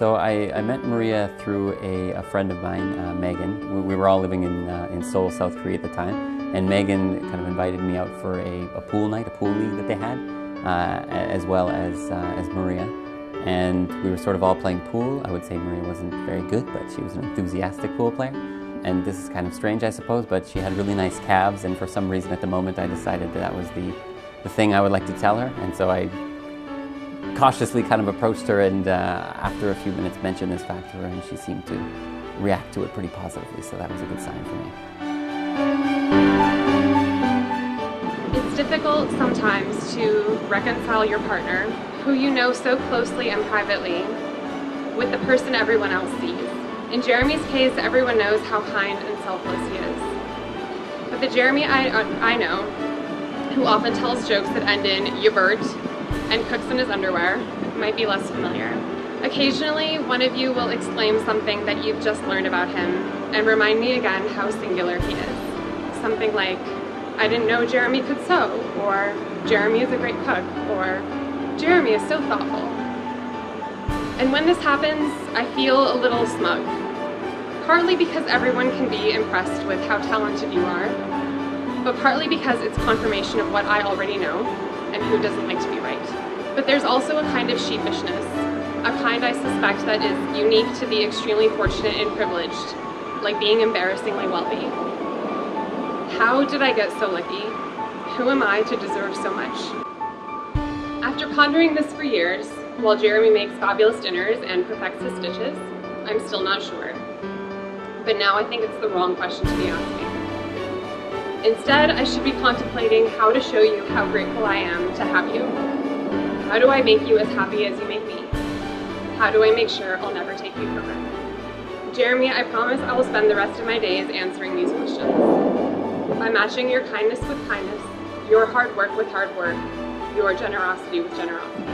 So I met Maria through a friend of mine, Megan. We were all living in Seoul, South Korea at the time, and Megan kind of invited me out for a pool night, a pool league that they had, as well as Maria. And we were sort of all playing pool. I would say Maria wasn't very good, but she was an enthusiastic pool player. And this is kind of strange, I suppose, but she had really nice calves, and for some reason at the moment I decided that was the thing I would like to tell her. And so I cautiously kind of approached her, and after a few minutes mentioned this fact to her, and she seemed to react to it pretty positively, so that was a good sign for me. It's difficult sometimes to reconcile your partner, who you know so closely and privately, with the person everyone else sees. In Jeremy's case, everyone knows how kind and selfless he is. But the Jeremy I know, who often tells jokes that end in "yabert" and cooks in his underwear, might be less familiar. Occasionally, one of you will exclaim something that you've just learned about him and remind me again how singular he is. Something like, "I didn't know Jeremy could sew," or "Jeremy is a great cook," or "Jeremy is so thoughtful." And when this happens, I feel a little smug. Partly because everyone can be impressed with how talented you are, but partly because it's confirmation of what I already know, and who doesn't like to be right. But there's also a kind of sheepishness, a kind I suspect that is unique to the extremely fortunate and privileged, like being embarrassingly wealthy. How did I get so lucky? Who am I to deserve so much? After pondering this for years, while Jeremy makes fabulous dinners and perfects his stitches, I'm still not sure. But now I think it's the wrong question to be asking. Instead, I should be contemplating how to show you how grateful I am to have you. How do I make you as happy as you make me? How do I make sure I'll never take you for granted? Jeremy, I promise I will spend the rest of my days answering these questions. By matching your kindness with kindness, your hard work with hard work, your generosity with generosity.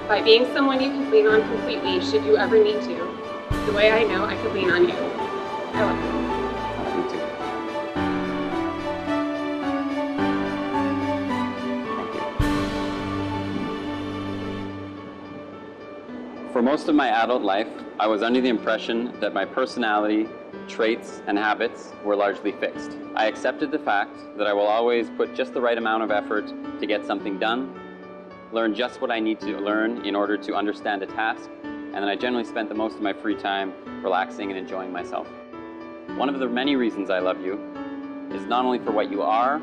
By being someone you can lean on completely should you ever need to, the way I know I could lean on you. I love you. I love you too. Thank you. For most of my adult life, I was under the impression that my personality, traits, and habits were largely fixed. I accepted the fact that I will always put just the right amount of effort to get something done, learn just what I need to learn in order to understand a task, and then I generally spent the most of my free time relaxing and enjoying myself. One of the many reasons I love you is not only for what you are,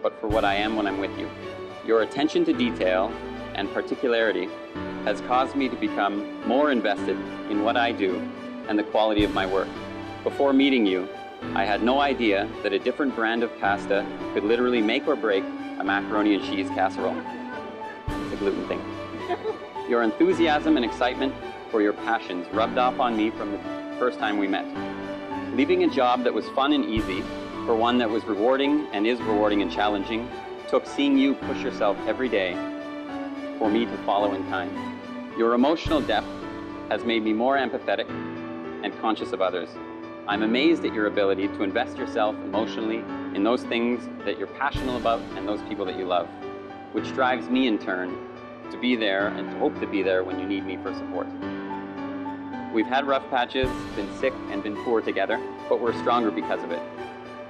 but for what I am when I'm with you. Your attention to detail and particularity has caused me to become more invested in what I do and the quality of my work. Before meeting you, I had no idea that a different brand of pasta could literally make or break a macaroni and cheese casserole. It's a gluten thing. Your enthusiasm and excitement for your passions rubbed off on me from the first time we met. Leaving a job that was fun and easy for one that was rewarding and is rewarding and challenging took seeing you push yourself every day for me to follow in kind. Your emotional depth has made me more empathetic and conscious of others. I'm amazed at your ability to invest yourself emotionally in those things that you're passionate about and those people that you love, which drives me in turn to be there and to hope to be there when you need me for support. We've had rough patches, been sick and been poor together, but we're stronger because of it.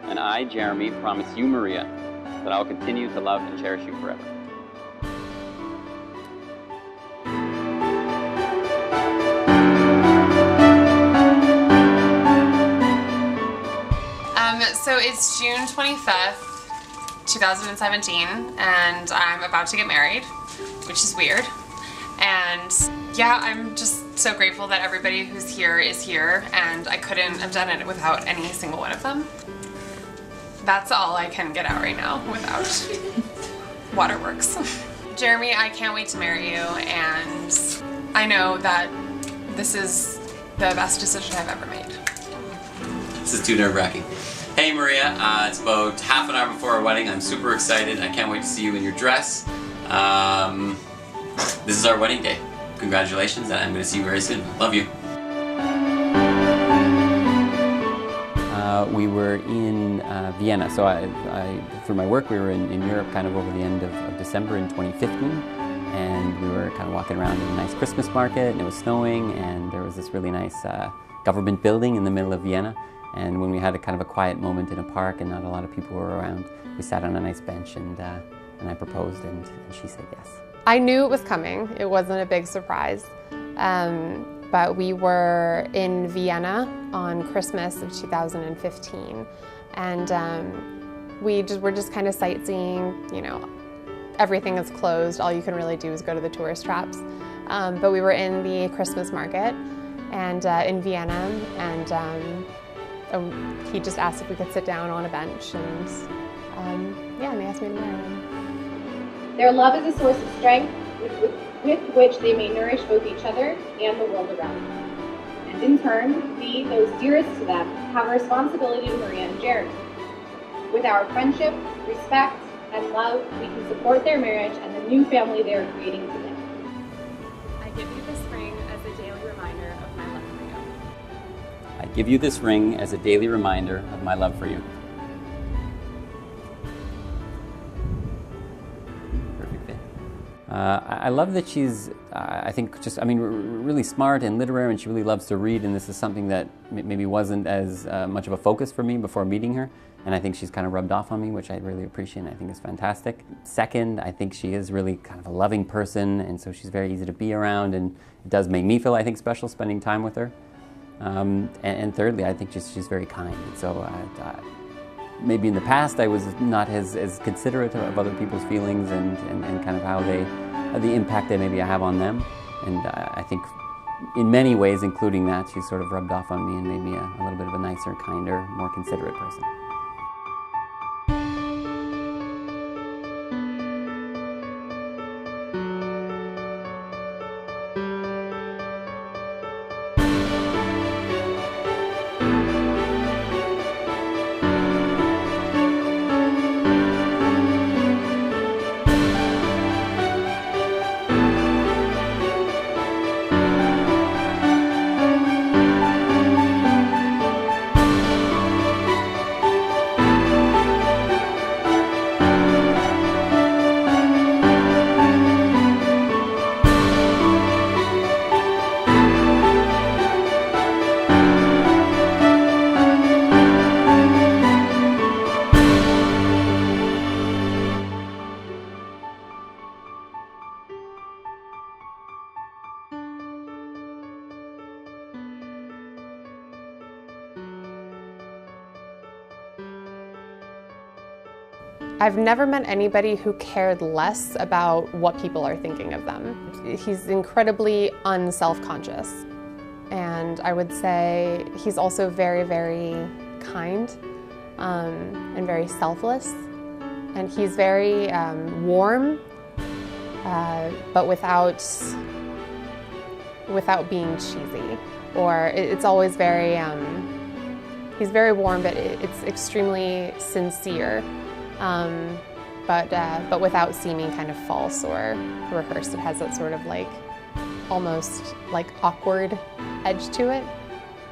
And I, Jeremy, promise you, Maria, that I'll continue to love and cherish you forever. So it's June 25th, 2017, and I'm about to get married, which is weird. And yeah, I'm just so grateful that everybody who's here is here, and I couldn't have done it without any single one of them. That's all I can get out right now without waterworks. Jeremy, I can't wait to marry you, and I know that this is the best decision I've ever made. This is too nerve-wracking. Hey Maria, it's about half an hour before our wedding. I'm super excited. I can't wait to see you in your dress. This is our wedding day. Congratulations, and I'm going to see you very soon. Love you. We were in Vienna, so through my work we were in Europe kind of over the end of December in 2015, and we were kind of walking around in a nice Christmas market, and it was snowing, and there was this really nice government building in the middle of Vienna. And when we had a kind of a quiet moment in a park and not a lot of people were around, we sat on a nice bench, and I proposed, and she said yes. I knew it was coming. It wasn't a big surprise. But we were in Vienna on Christmas of 2015, and we're just kind of sightseeing. You know, everything is closed. All you can really do is go to the tourist traps. But we were in the Christmas market and in Vienna, and he just asked if we could sit down on a bench, and and they asked me to marry him. Their love is a source of strength with which they may nourish both each other and the world around them. And in turn, we, those dearest to them, have a responsibility to Maria and Jeremy. With our friendship, respect, and love, we can support their marriage and the new family they are creating today. I give you this ring as a daily reminder of my love for you. I give you this ring as a daily reminder of my love for you. Perfect fit. I love that she's, I think, really smart and literary, and she really loves to read, and this is something that maybe wasn't as much of a focus for me before meeting her, and I think she's kind of rubbed off on me, which I really appreciate, and I think is fantastic. Second, I think she is really kind of a loving person, and so she's very easy to be around, and it does make me feel, I think, special spending time with her. And thirdly, I think she's very kind, and so maybe in the past I was not as considerate of other people's feelings and kind of how the impact that maybe I have on them, and I think in many ways, including that, she's sort of rubbed off on me and made me a little bit of a nicer, kinder, more considerate person. I've never met anybody who cared less about what people are thinking of them. He's incredibly unself-conscious, and I would say he's also very, very kind and very selfless, and he's very warm, but without being cheesy, or it's always very, he's very warm, but it's extremely sincere. But without seeming kind of false or rehearsed. It has that sort of like, almost like awkward edge to it.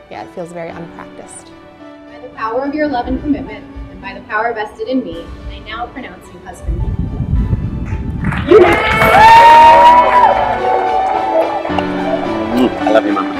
Yeah, it feels very unpracticed. By the power of your love and commitment, and by the power vested in me, I now pronounce you husband. I love you, Mama.